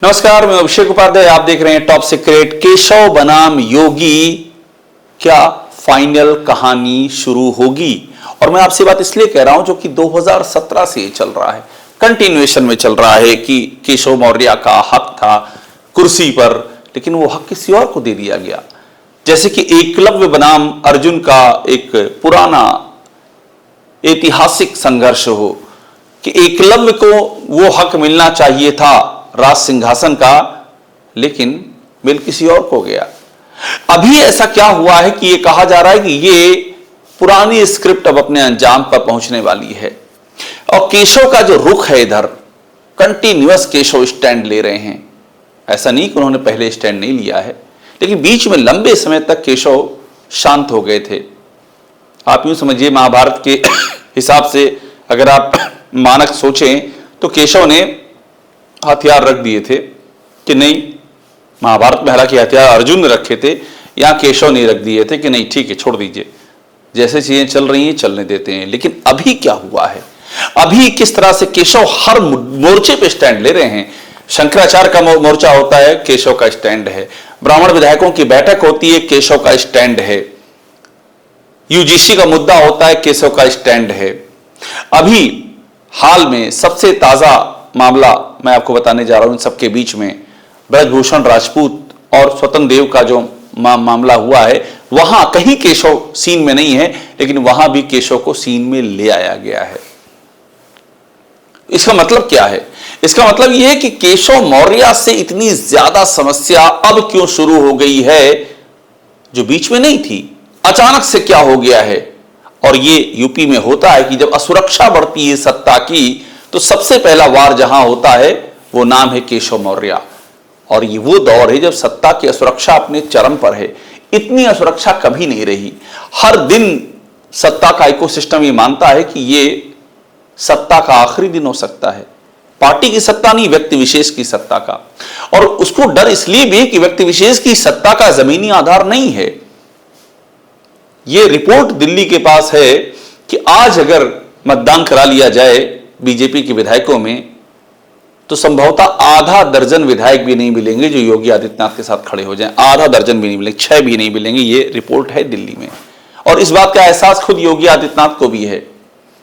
नमस्कार, मैं अभिषेक उपाध्याय। आप देख रहे हैं टॉप सीक्रेट। केशव बनाम योगी, क्या फाइनल कहानी शुरू होगी? और मैं आपसे बात इसलिए कह रहा हूं जो कि 2017 से चल रहा है, कंटिन्यूएशन में चल रहा है कि केशव मौर्य का हक था कुर्सी पर, लेकिन वो हक किसी और को दे दिया गया। जैसे कि एकलव्य बनाम अर्जुन का एक पुराना ऐतिहासिक संघर्ष हो कि एकलव्य को वो हक मिलना चाहिए था राज सिंहासन का, लेकिन मिल किसी और को गया। अभी ऐसा क्या हुआ है कि ये कहा जा रहा है कि ये पुरानी स्क्रिप्ट अब अपने अंजाम पर पहुंचने वाली है और केशव का जो रुख है, इधर कंटिन्यूअस केशव स्टैंड ले रहे हैं। ऐसा नहीं कि उन्होंने पहले स्टैंड नहीं लिया है, लेकिन बीच में लंबे समय तक केशव शांत हो गए थे। आप यूं समझिए, महाभारत के हिसाब से अगर आप मानक सोचें तो केशव ने हथियार रख दिए थे कि नहीं, महाभारत में हालांकि हथियार अर्जुन ने रखे थे, यहां केशव ने रख दिए थे कि नहीं ठीक है, छोड़ दीजिए, जैसे चीजें चल रही हैं चलने देते हैं। लेकिन अभी क्या हुआ है, अभी किस तरह से केशव हर मोर्चे पे स्टैंड ले रहे हैं। शंकराचार्य का मोर्चा होता है, केशव का स्टैंड है। ब्राह्मण विधायकों की बैठक होती है, केशव का स्टैंड है। यूजीसी का मुद्दा होता है, केशव का स्टैंड है। अभी हाल में सबसे ताजा मामला मैं आपको बताने जा रहा हूं इन सबके बीच में, ब्रजभूषण राजपूत और स्वतंत्र देव का जो मामला हुआ है, वहां कहीं केशव सीन में नहीं है, लेकिन वहां भी केशव को सीन में ले आया गया है। इसका मतलब क्या है? इसका मतलब यह है कि केशव मौर्य से इतनी ज्यादा समस्या अब क्यों शुरू हो गई है जो बीच में नहीं थी, अचानक से क्या हो गया है। और ये यूपी में होता है कि जब असुरक्षा बढ़ती है सत्ता की, तो सबसे पहला वार जहां होता है वो नाम है केशव मौर्य। और ये वो दौर है जब सत्ता की असुरक्षा अपने चरम पर है। इतनी असुरक्षा कभी नहीं रही। हर दिन सत्ता का इकोसिस्टम ये मानता है कि ये सत्ता का आखिरी दिन हो सकता है। पार्टी की सत्ता नहीं, व्यक्ति विशेष की सत्ता का। और उसको डर इसलिए भी कि व्यक्ति विशेष की सत्ता का जमीनी आधार नहीं है। यह रिपोर्ट दिल्ली के पास है कि आज अगर मतदान करा लिया जाए बीजेपी के विधायकों में, तो संभवतः आधा दर्जन विधायक भी नहीं मिलेंगे जो योगी आदित्यनाथ के साथ खड़े हो जाएं। आधा दर्जन भी नहीं मिलेंगे, 6 भी नहीं मिलेंगे। ये रिपोर्ट है दिल्ली में, और इस बात का एहसास खुद योगी आदित्यनाथ को भी है।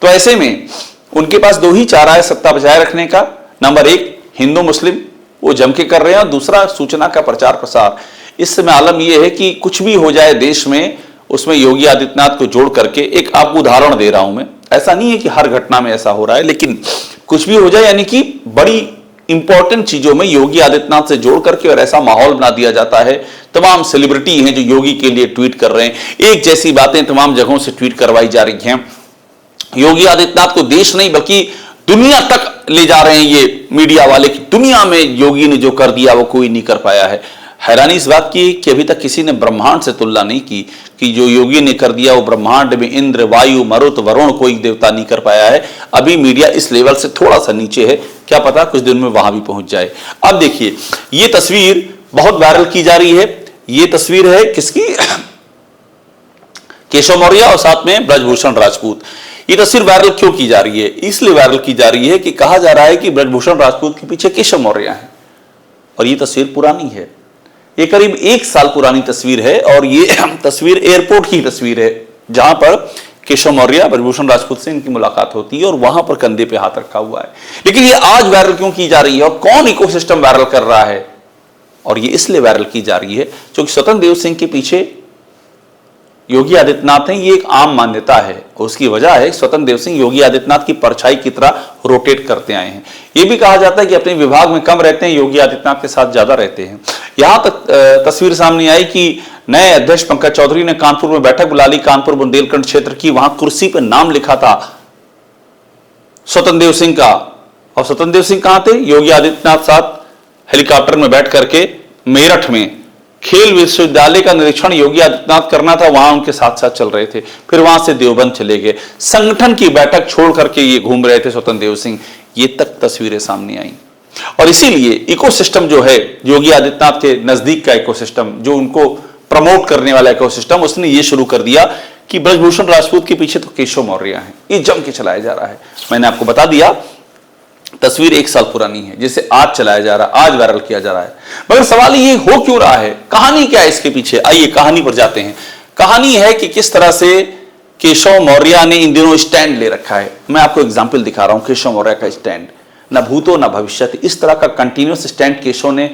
तो ऐसे में उनके पास दो ही चारा है सत्ता बचाए रखने का। नंबर 1 हिंदू मुस्लिम वो जम के कर रहे हैं, और दूसरा सूचना का प्रचार प्रसार। इस समय आलम यह है कि कुछ भी हो जाए देश में, उसमें योगी आदित्यनाथ को जोड़ करके, एक आपको उदाहरण दे रहा हूं मैं, ऐसा नहीं है कि हर घटना में ऐसा हो रहा है, लेकिन कुछ भी हो जाए, यानी कि बड़ी इंपॉर्टेंट चीजों में योगी आदित्यनाथ से जोड़ करके और ऐसा माहौल बना दिया जाता है। तमाम सेलिब्रिटी हैं जो योगी के लिए ट्वीट कर रहे हैं, एक जैसी बातें तमाम जगहों से ट्वीट करवाई जा रही हैं। योगी आदित्यनाथ को देश नहीं बल्कि दुनिया तक ले जा रहे हैं ये मीडिया वाले कि दुनिया में योगी ने जो कर दिया वो कोई नहीं कर पाया है। हैरानी इस बात की कि अभी तक किसी ने ब्रह्मांड से तुलना नहीं की कि जो योगी ने कर दिया वो ब्रह्मांड में इंद्र, वायु, मरुत, वरुण कोई देवता नहीं कर पाया है। अभी मीडिया इस लेवल से थोड़ा सा नीचे है, क्या पता कुछ दिन में वहां भी पहुंच जाए। अब देखिए, ये तस्वीर बहुत वायरल की जा रही है। ये तस्वीर है किसकी? केशव मौर्य और साथ में ब्रजभूषण राजपूत। ये तस्वीर वायरल क्यों की जा रही है? इसलिए वायरल की जा रही है कि कहा जा रहा है कि ब्रजभूषण राजपूत के पीछे केशव मौर्य है, और ये तस्वीर पुरानी है। ये करीब 1 साल पुरानी तस्वीर है, और ये तस्वीर एयरपोर्ट की तस्वीर है जहां पर केशव मौर्य ब्रजभूषण राजपूत से इनकी मुलाकात होती है, और वहां पर कंधे पे हाथ रखा हुआ है। लेकिन ये आज वायरल क्यों की जा रही है और कौन इकोसिस्टम वायरल कर रहा है? और ये इसलिए वायरल की जा रही है क्योंकि स्वतंत्र देव सिंह के पीछे योगी आदित्यनाथ हैं, ये एक आम मान्यता है। और उसकी वजह है स्वतंत्र देव सिंह योगी आदित्यनाथ की परछाई की तरह रोटेट करते आए हैं। यह भी कहा जाता है कि अपने विभाग में कम रहते हैं, योगी आदित्यनाथ के साथ ज्यादा रहते हैं। यहां तक तस्वीर सामने आई कि नए अध्यक्ष पंकज चौधरी ने कानपुर में बैठक बुला ली, कानपुर बुंदेलखंड क्षेत्र की। वहां कुर्सी पर नाम लिखा था स्वतंत्र देव सिंह का, और स्वतंत्र देव सिंह कहां थे? योगी आदित्यनाथ साथ हेलीकॉप्टर में बैठ करके मेरठ में खेल विश्वविद्यालय का निरीक्षण योगी आदित्यनाथ करना था, वहां उनके साथ साथ चल रहे थे। फिर वहां से देवबंद चले गए, संगठन की बैठक छोड़ करके ये घूम रहे थे स्वतंत्र देव सिंह। ये तक तस्वीरें सामने आई, और इसीलिए इकोसिस्टम जो है योगी आदित्यनाथ के नजदीक का इकोसिस्टम, जो उनको प्रमोट करने वाला इकोसिस्टम, उसने ये शुरू कर दिया कि ब्रजभूषण राजपूत के पीछे तो केशव मौर्य हैं। ये जम के चलाया जा रहा है। मैंने आपको बता दिया तस्वीर 1 साल पुरानी है, जिसे आज चलाया जा रहा है, आज वायरल किया जा रहा है। मगर सवाल ये हो क्यों रहा है, कहानी क्या है इसके पीछे? आइए कहानी पर जाते हैं। कहानी है कि किस तरह से केशव मौर्य ने इन दिनों स्टैंड ले रखा है। मैं आपको एग्जाम्पल दिखा रहा हूं केशव मौर्य का स्टैंड। न भूतो न भविष्यत, इस तरह का कंटिन्यूअस स्टैंड केशव ने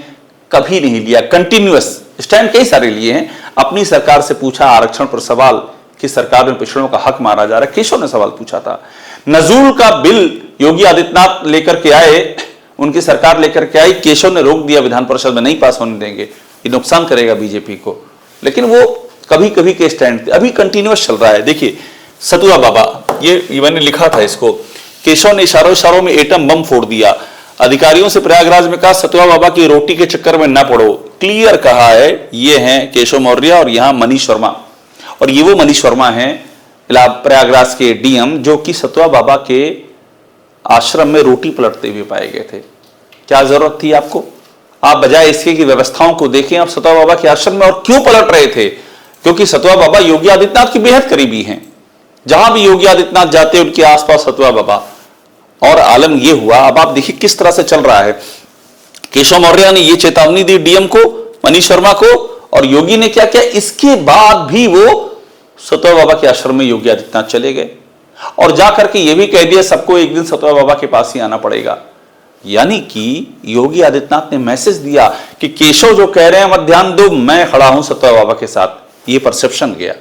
कभी नहीं लिया। कंटिन्यूअस स्टैंड कई सारे लिए हैं। अपनी सरकार से पूछा आरक्षण पर सवाल कि सरकार में पिछड़ों का हक मारा जा रहा है, केशव ने सवाल पूछा था। नजूल का बिल योगी आदित्यनाथ लेकर के आए, उनकी सरकार लेकर के आई, केशव ने रोक दिया, विधान परिषद में नहीं पास होने देंगे, ये नुकसान करेगा बीजेपी को। लेकिन वो कभी कभी के स्टैंड थे, अभी कंटिन्यूअस चल रहा है। देखिए सतुआ बाबा, ये मैंने लिखा था इसको, केशव ने इशारों में एटम बम फोड़ दिया। अधिकारियों से प्रयागराज में कहा सतुआ बाबा की रोटी के चक्कर में ना पड़ो, क्लियर कहा है। ये हैं केशव मौर्य और यहां मनीष वर्मा, और ये वो मनीष वर्मा हैं प्रयागराज के डीएम जो कि सतुआ बाबा के आश्रम में रोटी पलटते हुए पाए गए थे। क्या जरूरत थी आपको? आप बजाय इसके की व्यवस्थाओं को देखें, आप सतुआ बाबा के आश्रम में और क्यों पलट रहे थे? क्योंकि सतुआ बाबा योगी आदित्यनाथ की बेहद करीबी हैं। जहां भी योगी आदित्यनाथ जाते उनके आसपास सतुआ बाबा। और आलम यह हुआ, अब आप देखिए किस तरह से चल रहा है। केशव मौर्य ने यह चेतावनी दी डीएम को, मनीष वर्मा को, और योगी ने क्या किया, इसके बाद भी वो सतुआ बाबा के आश्रम में योगी आदित्यनाथ चले गए और जाकर के यह भी कह दिया सबको एक दिन सतुआ बाबा के पास ही आना पड़ेगा। यानी कि योगी आदित्यनाथ ने मैसेज दिया कि केशव जो कह रहे हैं मत ध्यान दो, मैं खड़ा हूं सतुआ बाबा के साथ। यह परसेप्शन गया,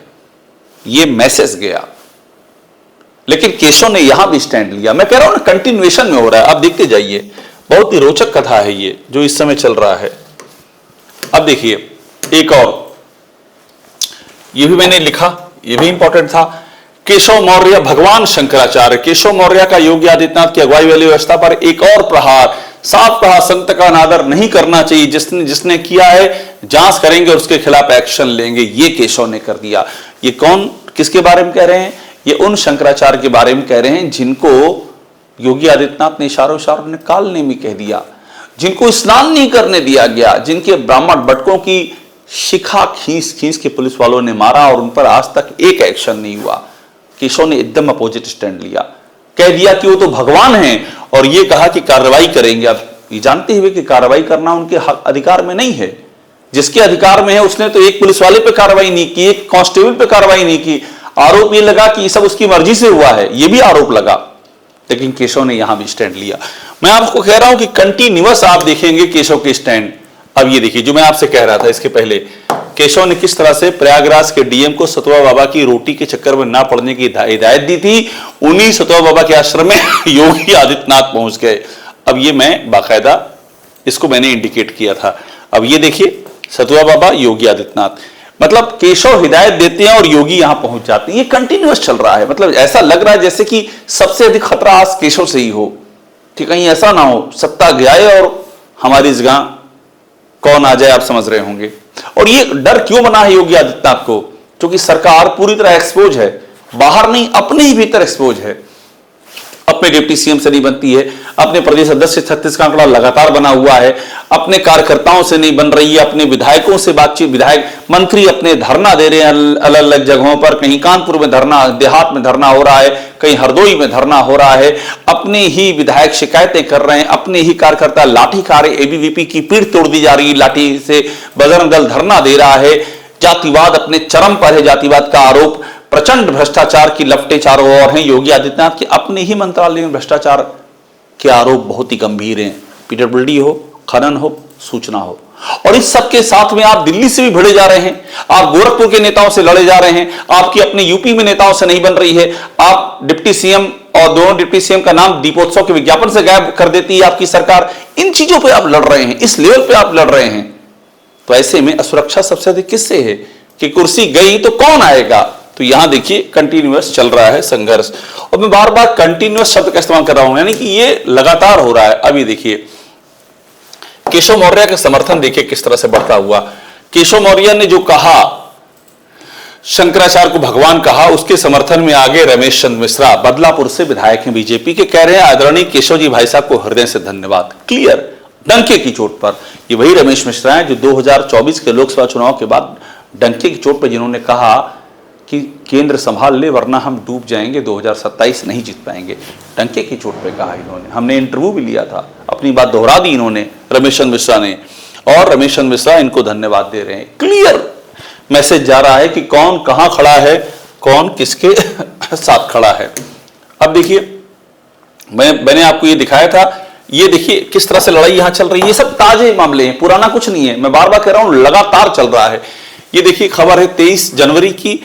यह मैसेज गया। लेकिन केशव ने यहां भी स्टैंड लिया। मैं कह रहा हूं ना, कंटिन्यूएशन में हो रहा है। आप देखते जाइए, बहुत ही रोचक कथा है ये जो इस समय चल रहा है। अब देखिए एक और, ये भी मैंने लिखा, ये भी इंपॉर्टेंट था। केशव मौर्य भगवान शंकराचार्य, केशव मौर्य का योगी आदित्यनाथ की अगुवाई वाली व्यवस्था पर एक और प्रहार। साफ कहा संत का अनादर नहीं करना चाहिए, जिसने किया है जांच करेंगे और उसके खिलाफ एक्शन लेंगे, ये केशव ने कर दिया। ये कौन, किसके बारे में कह रहे हैं? ये उन शंकराचार्य के बारे में कह रहे हैं जिनको योगी आदित्यनाथ ने इशारों में कालने में कह दिया, जिनको स्नान नहीं करने दिया गया, जिनके ब्राह्मण बटकों की शिखा खींच के पुलिस वालों ने मारा और उन पर आज तक एक एक्शन नहीं हुआ। केशव ने एकदम अपोजिट स्टैंड लिया, कह दिया कि वो तो भगवान हैं और ये कहा कि कार्रवाई करेंगे। अब ये जानते हुए कि कार्रवाई करना उनके अधिकार में नहीं है। जिसके अधिकार में है उसने तो एक पुलिस वाले पे कार्रवाई नहीं की, एक कांस्टेबल पे कार्रवाई नहीं की। आरोप ये लगा कि ये सब उसकी मर्जी से हुआ है, ये भी आरोप लगा। लेकिन केशव ने यहां भी स्टैंड लिया। मैं आपको कह रहा हूं कि कंटिन्यूअस आप देखेंगे केशव के स्टैंड। अब ये देखिए जो मैं आपसे कह रहा था इसके पहले, केशव ने किस तरह से प्रयागराज के डीएम को सतुआ बाबा की रोटी के चक्कर में ना पड़ने की हिदायत दी थी। उन्हीं सतुआ बाबा के आश्रम में योगी आदित्यनाथ पहुंच गए। अब ये मैं बाकायदा इसको मैंने इंडिकेट किया था। अब ये देखिए सतुआ बाबा, योगी आदित्यनाथ, मतलब केशव हिदायत देते हैं और योगी यहां पहुंच जाते हैं। ये कंटिन्यूअस चल रहा है। मतलब ऐसा लग रहा है जैसे कि सबसे अधिक खतरा आज केशव से ही हो, कि कहीं ऐसा ना हो सत्ता गया और हमारी जगह कौन आ जाए। आप समझ रहे होंगे। और ये डर क्यों बना है योगी आदित्यनाथ को? क्योंकि सरकार पूरी तरह एक्सपोज है, बाहर नहीं अपने ही भीतर एक्सपोज है। अपने डिप्टी सीएम से नहीं बनती है, अपने प्रदेश अध्यक्ष से 36 का आंकड़ा लगातार बना हुआ है, अपने कार्यकर्ताओं से नहीं बन रही है, अपने विधायकों से बातचीत, विधायक मंत्री अपने धरना दे रहे हैं अलग अलग जगहों पर। कहीं कानपुर में धरना, देहात में धरना हो रहा है, कहीं हरदोई में धरना हो रहा है। अपने ही विधायक शिकायतें कर रहे हैं, अपने ही कार्यकर्ता लाठी खा रहे, एबीवीपी की पीठ तोड़ दी जा रही है लाठी से, बजरंग दल धरना दे रहा है। जातिवाद अपने चरम पर है, जातिवाद का आरोप, प्रचंड भ्रष्टाचार की लपटें चारों ओर हैं। योगी आदित्यनाथ के अपने ही मंत्रालय में भ्रष्टाचार के आरोप बहुत ही गंभीर हैं। पीडब्ल्यूडी हो, खनन हो, सूचना हो। और इस सब के साथ में आप दिल्ली से भी भिड़े जा रहे हैं, आप गोरखपुर के नेताओं से लड़े जा रहे हैं, आपकी अपने यूपी में नेताओं से नहीं बन रही है। आप डिप्टी सीएम और दोनों डिप्टी सीएम का नाम दीपोत्सव के विज्ञापन से गायब कर देती है आपकी सरकार। इन चीजों पर आप लड़ रहे हैं, इस लेवल पर आप लड़ रहे हैं। तो ऐसे में असुरक्षा सबसे अधिक किससे है कि कुर्सी गई तो कौन आएगा? तो यहां देखिए कंटिन्यूअस चल रहा है संघर्ष। और मैं बार बार कंटिन्यूअस शब्द का इस्तेमाल कर रहा हूं, यानी कि ये लगातार हो रहा है। अभी देखिए केशव मौर्य का समर्थन देखिए किस तरह से बढ़ता हुआ। केशव मौर्य ने जो कहा, शंकराचार्य को भगवान कहा, उसके समर्थन में आगे रमेश चंद्र मिश्रा, बदलापुर से विधायक हैं बीजेपी के, कह रहे हैं आदरणीय केशव जी भाई साहब को हृदय से धन्यवाद। क्लियर, डंके की चोट पर। ये वही रमेश मिश्रा हैं जो 2024 के लोकसभा चुनाव के बाद डंके की चोट पर जिन्होंने कहा कि कि केंद्र संभाल ले वरना हम डूब जाएंगे, 2027 नहीं जीत पाएंगे। टंके की चोट पे कहा इन्होंने। हमने इंटरव्यू भी लिया था, अपनी बात दोहरा दी इन्होंने, रमेशन मिश्रा ने, और रमेशन मिश्रा इनको धन्यवाद दे रहे हैं। क्लियर मैसेज जा रहा है कि कौन कहां खड़ा है, कौन किसके साथ खड़ा है। अब देखिए, मैंने आपको ये दिखाया था, ये देखिए किस तरह से लड़ाई यहां चल रही है। ये सब ताजे मामले हैं, पुराना कुछ नहीं है। मैं बार बार कह रहा हूं, लगातार चल रहा है। ये देखिए खबर है 23 जनवरी की,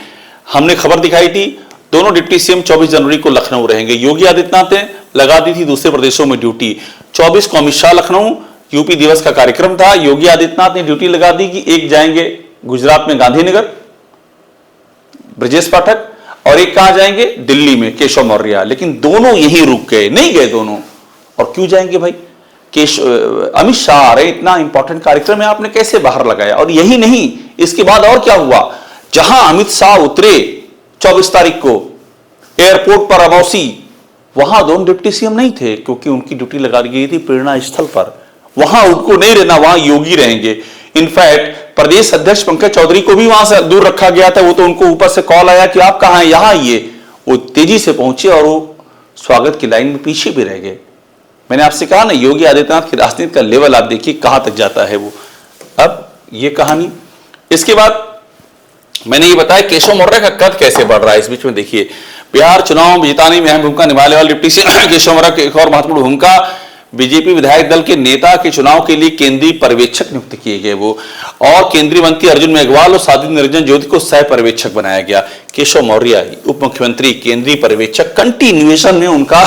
हमने खबर दिखाई थी, दोनों डिप्टी सीएम 24 जनवरी को लखनऊ रहेंगे। योगी आदित्यनाथ ने लगा दी थी दूसरे प्रदेशों में ड्यूटी। 24 को अमित शाह लखनऊ, यूपी दिवस का कार्यक्रम था। योगी आदित्यनाथ ने ड्यूटी लगा दी कि एक जाएंगे गुजरात में गांधीनगर ब्रजेश पाठक, और एक कहां जाएंगे दिल्ली में केशव मौर्य। लेकिन दोनों यहीं रुक गए, नहीं गए दोनों। और क्यों जाएंगे भाई? अमित शाह आ रहे, इतना इंपॉर्टेंट कार्यक्रम है, आपने कैसे बाहर लगाया? और यही नहीं, इसके बाद और क्या हुआ, जहां अमित शाह उतरे 24 तारीख को एयरपोर्ट पर अमौसी, वहां दोनों डिप्टी सीएम नहीं थे, क्योंकि उनकी ड्यूटी लगा दी गई थी प्रेरणा स्थल पर। वहां उनको नहीं रहना, वहां योगी रहेंगे। इनफैक्ट प्रदेश अध्यक्ष पंकज चौधरी को भी वहां से दूर रखा गया था। वो तो उनको ऊपर से कॉल आया कि आप कहां हैं, यहां आइए। वो तेजी से पहुंचे और वो स्वागत की लाइन में पीछे भी रह गए। मैंने आपसे कहा ना, योगी आदित्यनाथ की राजनीति का लेवल आप देखिए कहां तक जाता है वो। अब ये कहानी, इसके बाद मैंने ये बताया केशव मौर्य का कद कैसे बढ़ रहा है। इस बीच में देखिए, बिहार चुनाव जिताने में अहम भूमिका निभाने वाले डिप्टी सीएम केशव मौर्य की एक और महत्वपूर्ण भूमिका, बीजेपी विधायक दल के नेता के चुनाव के लिए केंद्रीय पर्यवेक्षक नियुक्त किए गए वो, और केंद्रीय मंत्री अर्जुन मेघवाल और साध्वी निरंजन ज्योति को सह पर्यवेक्षक बनाया गया। केशव मौर्य उप मुख्यमंत्री, केंद्रीय पर्यवेक्षक, कंटिन्यूएशन में उनका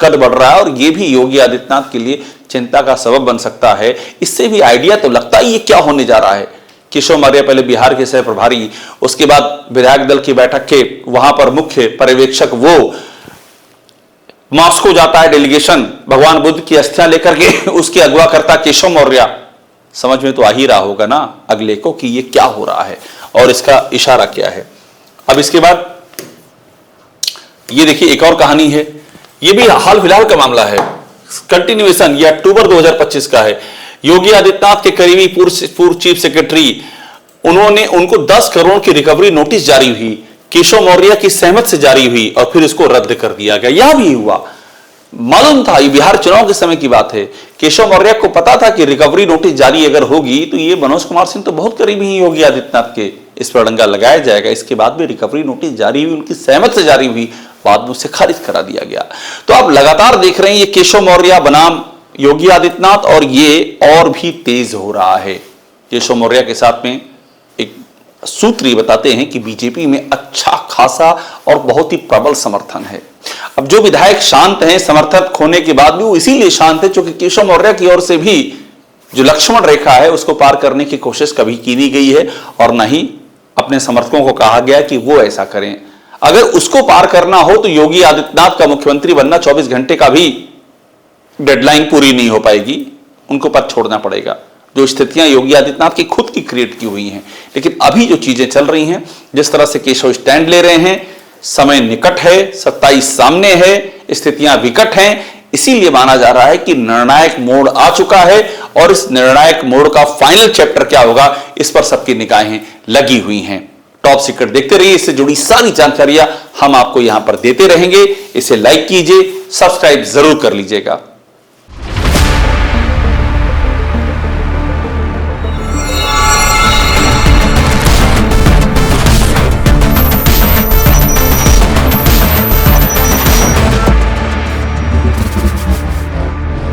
कद बढ़ रहा है। और ये भी योगी आदित्यनाथ के लिए चिंता का सबब बन सकता है। इससे भी आइडिया तो लगता है ये क्या होने जा रहा है। केशव मौर्य पहले बिहार के सह प्रभारी, उसके बाद विधायक दल की बैठक के वहां पर मुख्य पर्यवेक्षक, वो मॉस्को जाता है डेलीगेशन भगवान बुद्ध की अस्थियां लेकर के, उसके अगवा करता केशव मौर्य। समझ में तो आ ही रहा होगा ना अगले को कि ये क्या हो रहा है और इसका इशारा क्या है। अब इसके बाद ये देखिए एक और कहानी है, ये भी हाल फिलहाल का मामला है, कंटिन्यूएशन, ये अक्टूबर 2025 का है। योगी आदित्यनाथ के करीबी पूर्व चीफ सेक्रेटरी, उनको 10 करोड़ की रिकवरी नोटिस जारी हुई, केशव मौर्य की सहमति से जारी हुई और फिर इसको रद्द कर दिया गया। यह भी हुआ, मालूम था, ये बिहार चुनाव के समय की बात है। केशव मौर्य को पता था कि रिकवरी नोटिस जारी अगर होगी तो ये मनोज कुमार सिंह तो बहुत करीबी ही योगी आदित्यनाथ के, इस पर अड़ंगा लगाया जाएगा। इसके बाद भी रिकवरी नोटिस जारी हुई, उनकी सहमति से जारी हुई, बाद में उसे खारिज करा दिया गया। तो आप लगातार देख रहे हैं ये केशव मौर्य बनाम योगी आदित्यनाथ, और ये और भी तेज हो रहा है। केशव मौर्य के साथ में एक सूत्र ये बताते हैं कि बीजेपी में अच्छा खासा और बहुत ही प्रबल समर्थन है। अब जो विधायक शांत हैं, समर्थक होने के बाद भी वो इसीलिए शांत है क्योंकि केशव मौर्य की ओर से भी जो लक्ष्मण रेखा है उसको पार करने की कोशिश कभी की नहीं गई है, और न ही अपने समर्थकों को कहा गया कि वो ऐसा करें। अगर उसको पार करना हो तो योगी आदित्यनाथ का मुख्यमंत्री बनना 24 घंटे का भी डेडलाइन पूरी नहीं हो पाएगी, उनको पद छोड़ना पड़ेगा। जो स्थितियां योगी आदित्यनाथ की खुद की क्रिएट की हुई हैं। लेकिन अभी जो चीजें चल रही हैं, जिस तरह से केशव स्टैंड ले रहे हैं, समय निकट है, 27 सामने है, स्थितियां विकट हैं, इसीलिए माना जा रहा है कि निर्णायक मोड़ आ चुका है। और इस निर्णायक मोड़ का फाइनल चैप्टर क्या होगा, इस पर सबकी निगाहें लगी हुई हैं। टॉप सीक्रेट देखते रहिए, इससे जुड़ी सारी जानकारियां हम आपको यहां पर देते रहेंगे। इसे लाइक कीजिए, सब्सक्राइब जरूर कर लीजिएगा।